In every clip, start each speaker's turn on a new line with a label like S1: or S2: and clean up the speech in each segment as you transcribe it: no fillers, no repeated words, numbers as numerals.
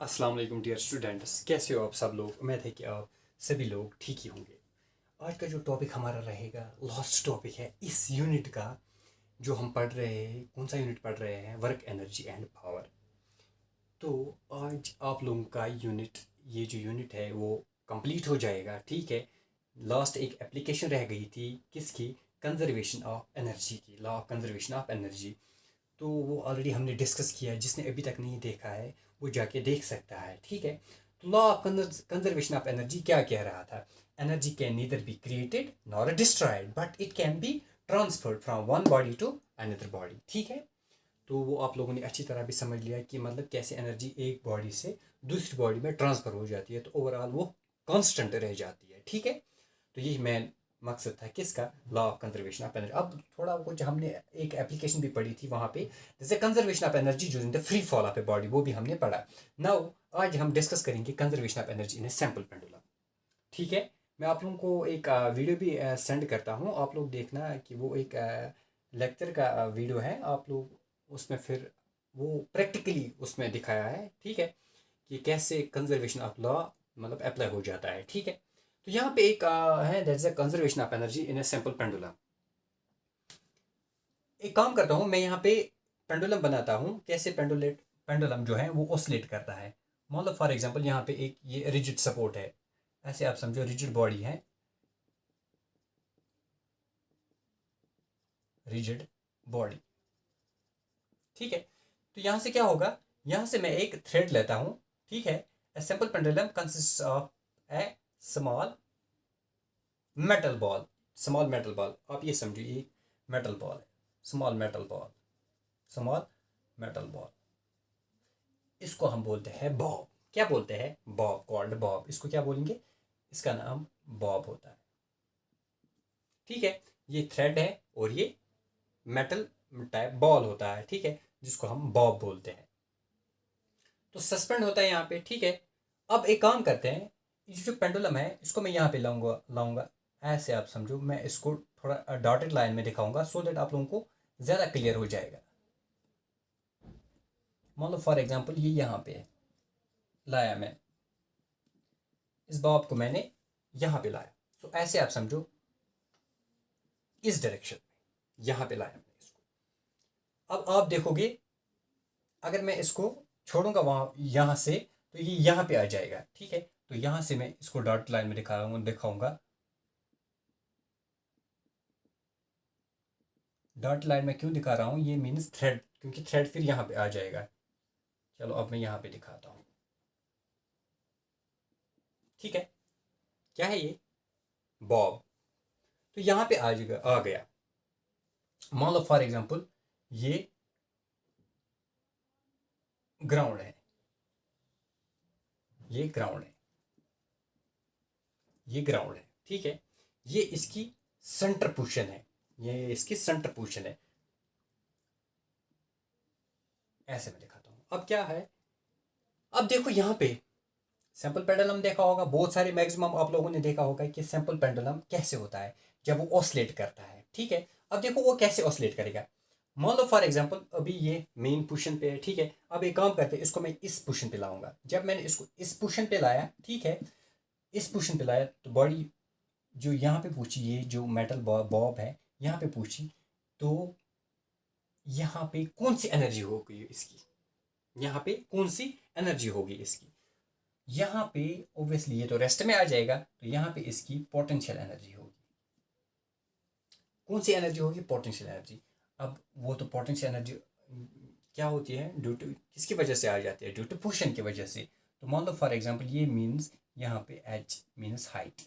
S1: अस्सलाम वालेकुम dear students, कैसे हो आप सब लोग। उम्मीद है कि आप सभी लोग ठीक ही होंगे। आज का जो टॉपिक हमारा रहेगा लास्ट टॉपिक है इस यूनिट का। जो हम पढ़ रहे हैं, कौन सा यूनिट पढ़ रहे हैं? Work energy and power. तो आज आप लोगों का यूनिट, ये जो यूनिट है वो कंप्लीट हो जाएगा। ठीक है, लास्ट एक एप्लीकेशन रह गई थी किसकी? कंजर्वेशन ऑफ एनर्जी की, law of conservation of energy. तो वो ऑलरेडी हमने डिस्कस किया है। जिसने अभी तक नहीं देखा है वो जाके देख सकता है। ठीक है, तो law of conservation of energy क्या कह रहा था? Energy can neither be created nor destroyed but it can be transferred from one body to another body. ठीक है, तो वो आप लोगों ने अच्छी तरह भी समझ लिया कि मतलब कैसे एनर्जी एक बॉडी से दूसरी बॉडी में ट्रांसफ़र हो जाती है, तो ओवरऑल वो कांस्टेंट रह जाती है। ठीक है, तो यही मेन मकसद था किसका? Law of conservation of energy. अब थोड़ा कुछ हमने एक एप्लीकेशन भी पढ़ी थी वहाँ पे, जैसे conservation of energy during the free fall of a body, वो भी हमने पढ़ा। नाउ आज हम डिस्कस करेंगे conservation of energy in A sample pendulum. ठीक है, मैं आप लोगों को एक वीडियो भी सेंड करता हूँ, आप लोग देखना कि वो एक लेक्चर का वीडियो है। आप लोग उसमें फिर वो प्रैक्टिकली उसमें दिखाया है। ठीक है, कि कैसे कंजर्वेशन ऑफ लॉ मतलब अप्लाई हो जाता है। ठीक है, तो यहाँ पे एक है that's a conservation of energy in a simple pendulum. एक काम करता हूँ मैं, यहाँ पे पेंडुलम बनाता हूँ। कैसे पेंडुलम जो है वो ऑसिलेट करता है। मतलब फॉर एग्जांपल यहाँ पे एक ये रिजिड सपोर्ट है, ऐसे आप समझो रिजिड बॉडी है, रिजिड बॉडी। ठीक है, तो यहाँ से क्या होगा? यहाँ से मैं एक थ्रेड लेता हूँ। ठीक है, a simple pendulum consist of A small metal ball. Small metal ball, आप ये समझिए मेटल बॉल है, small metal ball, small metal ball. इसको हम बोलते हैं बॉब। क्या बोलते हैं? Bob, called Bob. इसको क्या बोलेंगे? इसका नाम बॉब होता है। ठीक है, ये थ्रेड है और ये मेटल टाइप बॉल होता है। ठीक है, जिसको हम बॉब बोलते हैं। तो सस्पेंड होता है यहाँ पे। ठीक है, अब एक काम करते हैं, ये जो पेंडुलम है इसको मैं यहाँ पे लाऊंगा लाऊंगा ऐसे आप समझो। मैं इसको थोड़ा डॉटेड लाइन में दिखाऊंगा सो दैट आप लोगों को ज़्यादा क्लियर हो जाएगा। मान लो फॉर एग्जांपल ये यहाँ पे है, लाया मैं इस बॉब को, मैंने यहाँ पे लाया। तो ऐसे आप समझो इस डायरेक्शन में यहाँ पे लाया मैंने इसको। अब आप देखोगे अगर मैं इसको छोड़ूंगा वहाँ यहाँ से तो ये यहाँ पे आ जाएगा। ठीक है, तो यहाँ से मैं इसको डॉट लाइन में दिखाऊंगा। डॉट लाइन में क्यों दिखा रहा हूँ? ये मीन्स थ्रेड, क्योंकि थ्रेड फिर यहाँ पे आ जाएगा। चलो अब मैं यहाँ पे दिखाता हूँ। ठीक है, क्या है ये? बॉब। तो यहाँ पे आ गया। मान लो फॉर एग्जांपल ये ग्राउंड है, ये ग्राउंड है, ये ग्राउंड है। ठीक है, ये इसकी सेंटर पोजीशन है, ये इसकी सेंटर पोजीशन है। ऐसे मैं दिखाता हूँ। अब क्या है? अब देखो यहाँ पे सैंपल पेंडुलम देखा होगा, बहुत सारे मैक्सिमम आप लोगों ने देखा होगा कि सैंपल पेंडुलम कैसे होता है जब वो ऑसिलेट करता है। ठीक है, अब देखो वो कैसे ऑसिलेट करेगा। मान लो फॉर एग्जांपल अभी ये मेन पोजीशन पे है। ठीक है, अब एक काम करते हैं, इसको मैं इस पोजीशन पे लाऊंगा। जब मैंने इसको इस पोजीशन पे लाया, ठीक है, इस पोजीशन पे लाया तो बॉडी जो यहाँ पे पूछी, ये जो मेटल बॉब है यहाँ पे पूछी, तो यहाँ पे कौन सी एनर्जी होगी इसकी? यहाँ पे कौन सी एनर्जी होगी इसकी? यहाँ पे ऑब्वियसली ये तो रेस्ट में आ जाएगा, तो यहाँ पे इसकी पोटेंशियल एनर्जी होगी। कौन सी एनर्जी होगी? Potential energy. अब वो तो पोटेंशियल एनर्जी क्या होती है? ड्यू टू किसकी वजह से आ जाती है? ड्यू टू पोजीशन की वजह से। तो मान लो फॉर एग्जांपल ये मीन्स यहाँ पे एच मीन्स हाइट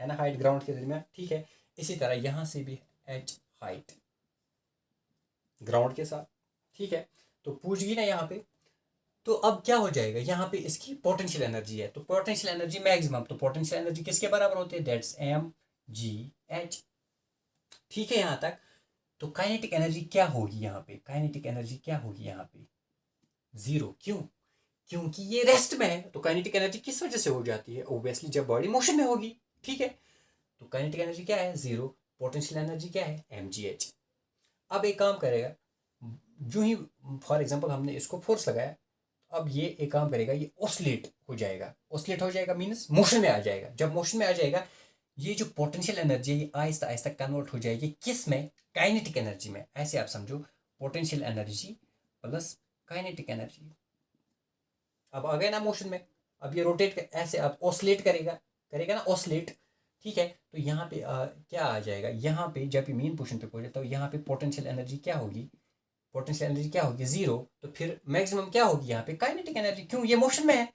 S1: है ना, हाइट ग्राउंड के दरमियान। ठीक है, इसी तरह यहाँ से भी एच हाइट ग्राउंड के साथ। ठीक है, तो पूछ गई ना यहाँ पे। तो अब क्या हो जाएगा? यहाँ पे इसकी पोटेंशियल एनर्जी है, तो पोटेंशियल एनर्जी मैक्सिमम, तो पोटेंशियल एनर्जी किसके बराबर होती है? That's M G H. ठीक है यहाँ तक। तो काइनेटिक एनर्जी क्या होगी यहाँ पे? काइनेटिक एनर्जी क्या होगी यहाँ पे? जीरो। क्यों? क्योंकि ये रेस्ट में है। तो काइनेटिक एनर्जी किस वजह से हो जाती है? ऑब्वियसली जब बॉडी मोशन में होगी। ठीक है, तो काइनेटिक एनर्जी क्या है? जीरो। पोटेंशियल एनर्जी क्या है? M G H. अब एक काम करेगा, जो ही फॉर एग्जाम्पल हमने इसको फोर्स लगाया, अब ये एक काम करेगा, ये ऑसिलेट हो जाएगा। ऑसिलेट हो जाएगा मीन्स मोशन में आ जाएगा। जब मोशन में आ जाएगा, ये जो पोटेंशियल एनर्जी है ये आहिस्ता आहिस्ता कन्वर्ट हो जाएगी किस में? काइनेटिक एनर्जी में। ऐसे आप समझो, potential energy plus kinetic energy. अब आ गए ना मोशन में। अब ये रोटेट ऐसे अब ऑसिलेट करेगा, करेगा ना ऑसिलेट। ठीक है, तो यहाँ पे क्या आ जाएगा? यहाँ पे जब ये मेन पोजीशन पे पहुंचे तो यहाँ पे पोटेंशियल एनर्जी क्या होगी? पोटेंशियल एनर्जी क्या होगी? जीरो। तो फिर मैक्सिमम क्या होगी यहाँ पे? Kinetic energy. क्यों? ये मोशन में है,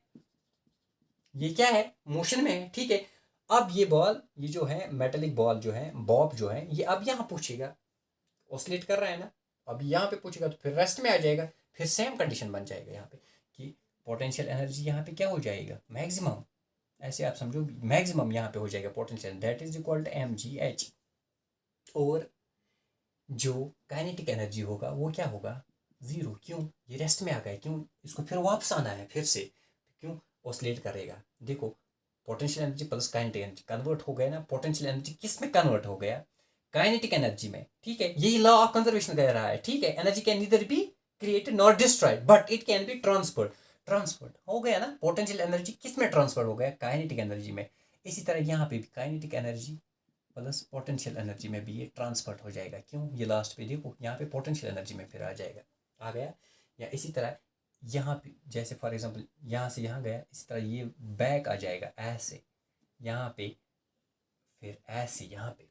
S1: ये क्या है? मोशन में है। ठीक है, अब ये बॉल, ये जो है मेटेलिक बॉल जो है, बॉब जो है, ये अब यहाँ पूछेगा, ऑसिलेट कर रहा है ना, अब यहाँ पे पूछेगा तो फिर रेस्ट में आ जाएगा। फिर सेम कंडीशन बन जाएगा यहाँ पे कि पोटेंशियल एनर्जी यहाँ पे क्या हो जाएगा? मैक्सिमम। ऐसे आप समझो, मैक्सिमम यहाँ पे हो जाएगा potential, that is equal to mgh। और जो काइनेटिक एनर्जी होगा वो क्या होगा? जीरो। क्यों? ये रेस्ट में आ गया। क्यों? इसको फिर वापस आना है फिर से। क्यों? ऑसिलेट करेगा। देखो, potential energy plus kinetic energy convert हो गया ना। पोटेंशियल एनर्जी किस में कन्वर्ट हो गया? काइनेटिक एनर्जी में। ठीक है, यही लॉ ऑफ कंजर्वेशन कह रहा है। ठीक है, energy can neither be created not destroyed but it can be transferred. Transferred हो गया ना। पोटेंशियल एनर्जी किस में ट्रांसफर हो गया? काइनेटिक एनर्जी में। इसी तरह यहाँ पे भी kinetic energy plus potential energy में भी ये ट्रांसफर हो जाएगा। क्यों? ये लास्ट पे देखो, यहाँ पे पोटेंशियल एनर्जी में फिर आ जाएगा, आ गया। या इसी तरह यहाँ पे जैसे फॉर एग्जांपल यहाँ से यहाँ गया, इसी तरह ये बैक आ जाएगा ऐसे यहाँ पे, फिर ऐसे यहाँ पे।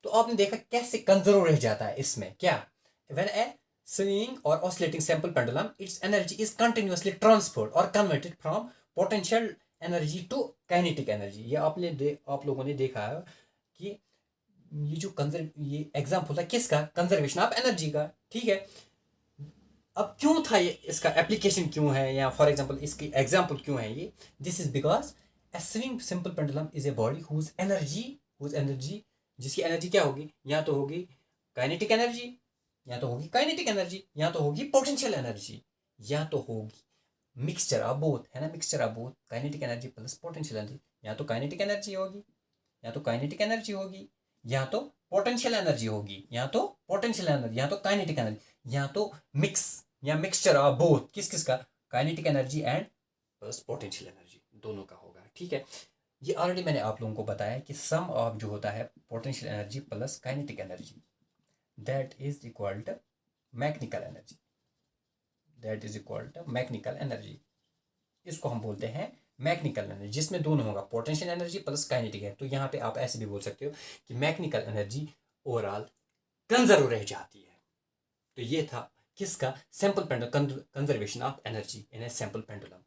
S1: तो आपने देखा कैसे कंजर्व रह जाता है इसमें। क्या? When A swinging or oscillating sample pendulum, its energy is continuously transferred or converted from potential energy to kinetic energy। ये आप लोगों ने देखा है कि ये जो ये एग्जाम्पल था किसका? कंजर्वेशन ऑफ एनर्जी का। ठीक है, अब क्यों था ये, इसका एप्लीकेशन क्यों है, या फॉर एग्जाम्पल इसकी एग्जाम्पल क्यों है ये? This is because a swing simple pendulum is a body whose energy जिसकी एनर्जी क्या होगी? या तो होगी काइनेटिक एनर्जी, या तो होगी काइनेटिक एनर्जी, या तो होगी पोटेंशियल एनर्जी, या तो होगी मिक्सचर ऑफ बोथ, है ना, mixture of both, kinetic energy plus potential energy. या तो काइनेटिक एनर्जी होगी, या तो काइनेटिक एनर्जी होगी, या तो पोटेंशियल एनर्जी होगी, या तो पोटेंशियल एनर्जी, या तो काइनेटिक एनर्जी, या तो मिक्स या मिक्सचर ऑफ बोथ। किस किस का? Kinetic energy and plus potential energy, दोनों का होगा। ठीक है, ये ऑलरेडी मैंने आप लोगों को बताया कि सम ऑफ जो होता है potential energy plus kinetic energy, that is equal to mechanical energy, that is equal to mechanical energy. इसको हम बोलते हैं मैकेनिकल एनर्जी, जिसमें दोनों होगा, पोटेंशियल एनर्जी प्लस काइनेटिक है। तो यहाँ पे आप ऐसे भी बोल सकते हो कि मैकेनिकल एनर्जी ओवरऑल कंजर्व रह जाती है। तो ये था किसका? Sample pendulum, conservation of energy in a sample pendulum.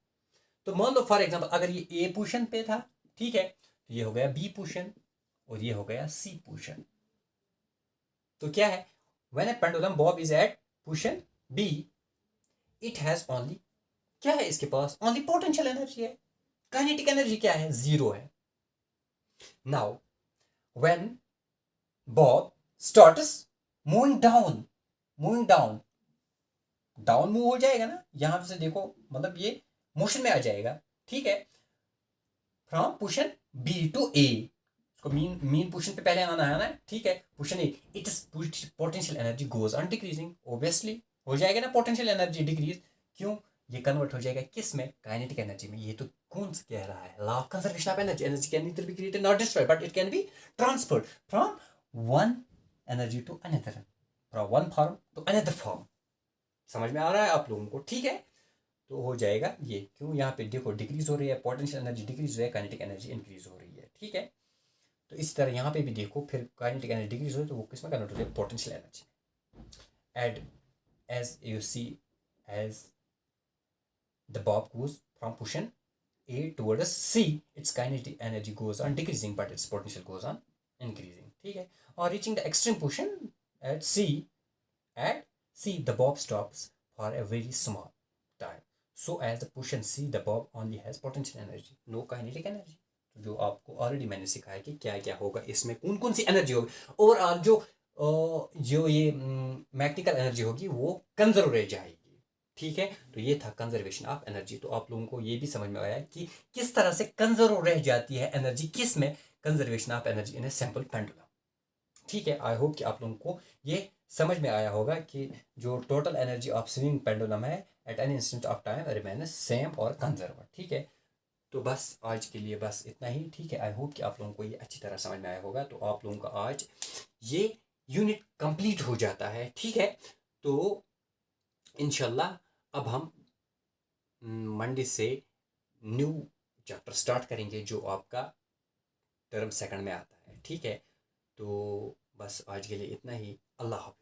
S1: तो मान लो फॉर एग्जांपल अगर ये ए पोजीशन पे था, ठीक है, तो ये हो गया बी पोजीशन और ये हो गया सी पोजीशन। तो क्या है? When a pendulum bob is at position B, it has only, क्या है इसके पास? ओनली पोटेंशियल एनर्जी है। काइनेटिक एनर्जी क्या है? जीरो है। Now when bob starts moving down, down move हो जाएगा ना, यहां से देखो, मतलब ये मोशन में आ जाएगा। ठीक है, फ्रॉम पोजीशन बी टू ए, इसको मीन पोजीशन पे पहले आना है ना। ठीक है, position A, it is potential energy goes on decreasing, obviously हो जाएगा ना पोटेंशियल एनर्जी डिक्रीज। क्यों? ये कन्वर्ट हो जाएगा किस में? काइनेटिक एनर्जी में। ये तो कौन सा कह रहा है? Law of conservation of energy. Energy can neither be created not destroyed but it can be transferred from one energy to another, from one form to another form. समझ में आ रहा है आप लोगों को? ठीक है, तो हो जाएगा ये। क्यों? यहाँ पे देखो डिक्रीज हो रही है, पोटेंशियल एनर्जी डिक्रीज हो रही है, काइनेटिक एनर्जी इंक्रीज हो रही है। ठीक है, तो इस तरह यहाँ पे भी देखो, फिर काइनेटिक एनर्जी डिक्रीज हो रही है तो वो किस में कन्वर्ट हो रही है? Potential energy. And as you see, as the bob goes from position A towards C, its kinetic energy goes on decreasing but its potential goes on increasing। ठीक है, और reaching the extreme position at C, the bob stops for a very small time, so as the position C the bob only has potential energy, no kinetic energy। तो जो आपको already मैंने सिखाया कि क्या क्या होगा इसमें, कौन कौन सी एनर्जी होगी, ओवरऑल जो ये मैकेनिकल एनर्जी होगी वो कंजर्व रह जाएगी। ठीक है, तो ये था कंजर्वेशन ऑफ एनर्जी। तो आप लोगों को ये भी समझ में आया कि किस तरह से कंजर्व रह जाती है एनर्जी, किस में? Conservation of energy in a sample pendulum. ठीक है, आई होप कि आप लोगों को ये समझ में आया होगा कि जो total energy of swing pendulum है at an instant of time remain same और कंजर्व, ठीक है। तो बस आज के लिए बस इतना ही, ठीक है। आई होप कि आप लोगों को ये अच्छी तरह समझ में आया होगा। तो आप लोगों का आज ये यूनिट कंप्लीट हो जाता है, ठीक है। तो इंशाल्लाह अब हम मंडे से न्यू चैप्टर स्टार्ट करेंगे जो आपका टर्म सेकंड में आता है, ठीक है। तो बस आज के लिए इतना ही। अल्लाह हाफिज़।